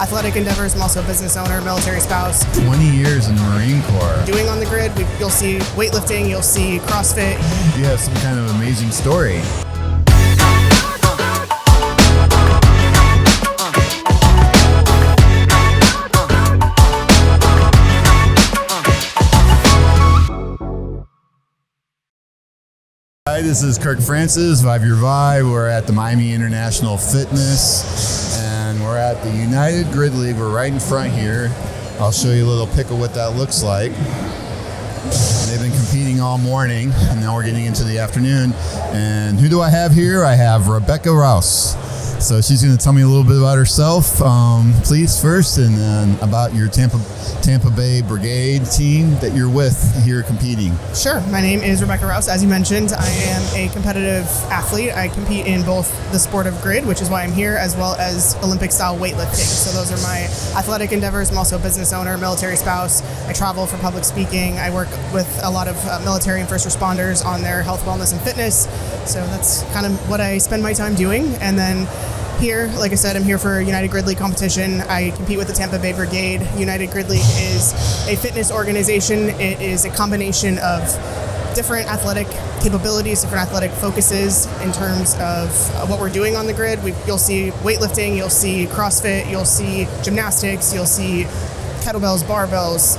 athletic endeavors. I'm also a business owner, military spouse. 20 years in the Marine Corps. Doing on the grid, you'll see weightlifting, you'll see CrossFit. You have some kind of amazing story. Hi, this is Kirk Francis, Vibe Your Vibe. We're at the Miami International Fitness, and we're at the United Grid League. We're right in front here. I'll show you a little pic of what that looks like. They've been competing all morning, and now we're getting into the afternoon. And who do I have here? I have Rebecca Rouse. So she's going to tell me a little bit about herself, please, first, and then about your Tampa Bay Brigade team that you're with here competing. Sure. My name is Rebecca Rouse. As you mentioned, I am a competitive athlete. I compete in both the sport of grid, which is why I'm here, as well as Olympic-style weightlifting. So those are my athletic endeavors. I'm also a business owner, military spouse. I travel for public speaking. I work with a lot of military and first responders on their health, wellness, and fitness. So that's kind of what I spend my time doing. And then here, like I said, I'm here for United Grid League competition. I compete with the Tampa Bay Brigade. United Grid League is a fitness organization. It is a combination of different athletic capabilities, different athletic focuses in terms of what we're doing on the grid. You'll see weightlifting, you'll see CrossFit, you'll see gymnastics, you'll see kettlebells, barbells,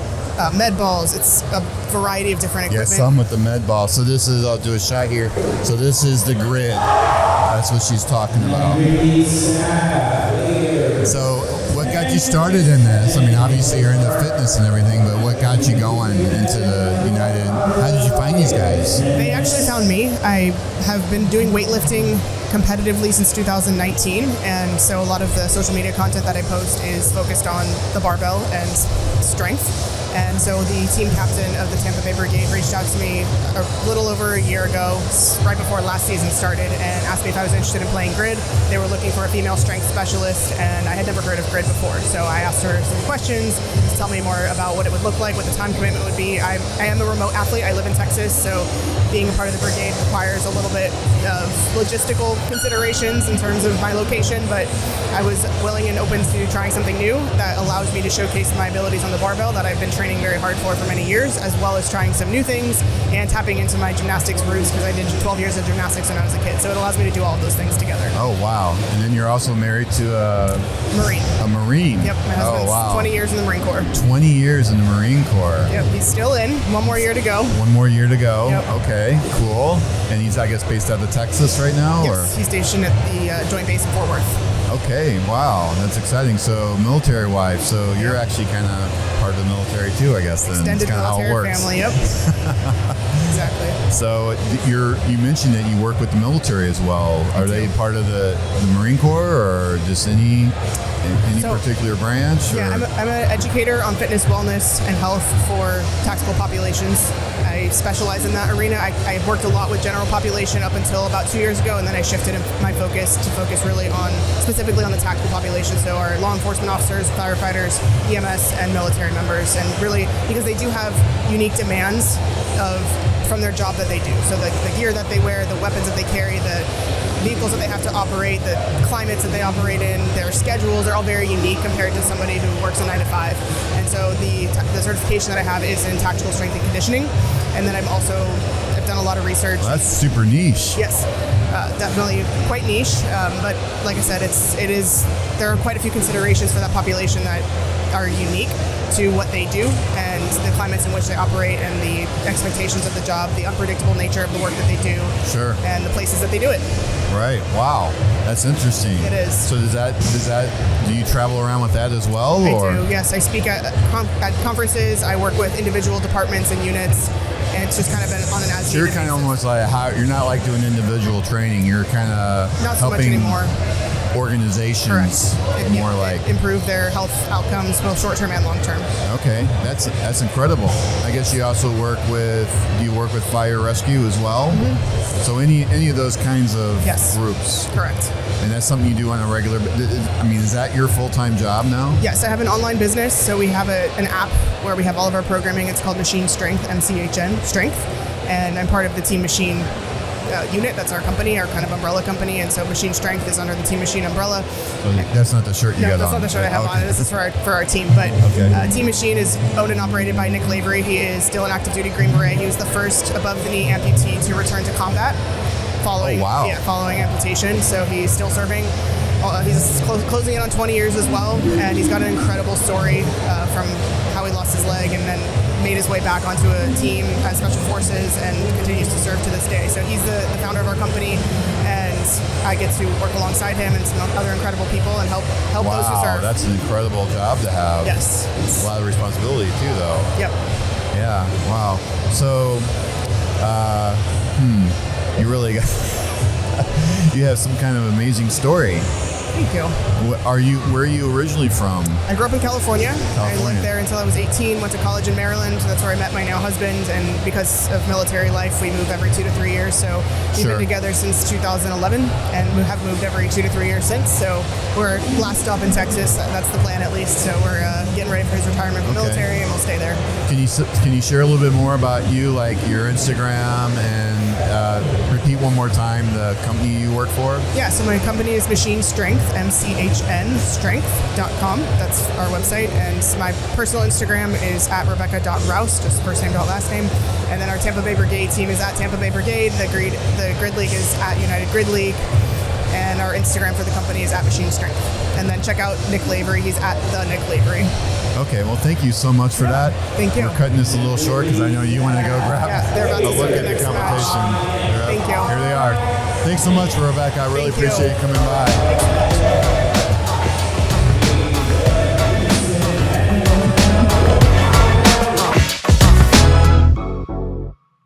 med balls. It's a variety of different equipment. Yes, some with the med ball. So this is, I'll do a shot here. So this is the grid. That's what she's talking about. So what got you started in this? I mean, obviously you're into fitness and everything, but what got you going into the United? How did you find these guys? They actually found me. I have been doing weightlifting competitively since 2019, and so a lot of the social media content that I post is focused on the barbell and strength. And so the team captain of the Tampa Bay Brigade reached out to me a little over a year ago, right before last season started, and asked me if I was interested in playing grid. They were looking for a female strength specialist, and I had never heard of grid before. So I asked her some questions to tell me more about what it would look like, what the time commitment would be. I am a remote athlete. I live in Texas, so being a part of the brigade requires a little bit of logistical considerations in terms of my location, but I was willing and open to trying something new that allows me to showcase my abilities on the barbell that I've been training very hard for many years, as well as trying some new things and tapping into my gymnastics roots, because I did 12 years of gymnastics when I was a kid. So it allows me to do all of those things together. Oh, wow. And then you're also married to a Marine. Yep, my husband's 20 years in the Marine Corps. 20 years in the Marine Corps. Yep, he's still in. One more year to go. One more year to go. Yep. Okay, cool. And he's, I guess, based out of Texas right now? Yes, or? He's stationed at the Joint Base in Fort Worth. Okay, wow, that's exciting. So military wife, so you're actually kind of part of the military too, I guess. Then extended military family. Yep. Exactly. So you mentioned that you work with the military as well. Are they part of the Marine Corps, or just any particular branch? Or? Yeah, I'm an educator on fitness, wellness, and health for tactical populations. I specialize in that arena. I worked a lot with general population up until about 2 years ago, and then I shifted my focus to focus really on specifically on the tactical population. So our law enforcement officers, firefighters, EMS, and military members, and really because they do have unique demands from their job that they do. So the gear that they wear, the weapons that they carry, the vehicles that they have to operate, the climates that they operate in, their schedules are all very unique compared to somebody who works a 9 to 5. And so the certification that I have is in tactical strength and conditioning. And then I've done a lot of research. Well, that's super niche. Yes, definitely quite niche. But like I said, there are quite a few considerations for that population that are unique to what they do and the climates in which they operate and the expectations of the job, the unpredictable nature of the work that they do, sure, and the places that they do it. Right. Wow. That's interesting. It is. So do you travel around with that as well? I do. Yes, I speak at conferences. I work with individual departments and units. And it's just kind of on an as-needed basis. You're kind of almost like you're not like doing individual training. You're kind of not so much anymore. Organizations more like improve their health outcomes, both short-term and long-term. Okay, that's incredible. I guess you also do you work with fire rescue as well? Mm-hmm. So any of those kinds of groups? Correct. And that's something you do on a regular. I mean, is that your full-time job now? Yes, I have an online business. So we have an app where we have all of our programming. It's called Machine Strength, MCHN Strength, and I'm part of the Team Machine unit. That's our company, our kind of umbrella company, and so Machine Strength is under the Team Machine umbrella. So that's not the shirt you got on. No, that's not the shirt I have on. This is for our team. But Team Machine is owned and operated by Nick Lavery. He is still an active duty Green Beret. He was the first above-the-knee amputee to return to combat following amputation. So he's still serving. He's closing in on 20 years as well, and he's got an incredible story from how he lost his leg and then made his way back onto a team at Special Forces and continues to serve to this day. So he's the founder of our company, and I get to work alongside him and some other incredible people and help those who serve. That's an incredible job to have. Yes. It's a lot of responsibility too, though. Yep. Yeah. Wow. So, you really got you have some kind of amazing story. Thank you. Where are you originally from? I grew up in California. I lived there until I was 18, went to college in Maryland. That's where I met my now husband, and because of military life, we move every 2 to 3 years. So we've been together since 2011, and we have moved every 2 to 3 years since. So we're last stop in Texas. That's the plan, at least. So we're getting ready for his retirement from the military, and we'll stay there. Can you share a little bit more about you, like your Instagram, and repeat one more time the company you work for? Yeah, so my company is Machine Strength, MCHN Strength.com. That's our website. And my personal Instagram is at Rebecca.Rouse, just first name, last name. And then our Tampa Bay Brigade team is at Tampa Bay Brigade. The Grid League is at United Grid League. And our Instagram for the company is at Machine Strength. And then check out Nick Lavery. He's at the Nick Lavery. Okay, well, thank you so much for that. Thank you. We're cutting this a little short because I know you want to go grab they're about to a look at the next competition. Thank you. Here they are. Thanks so much, Rebecca. I really appreciate you coming by.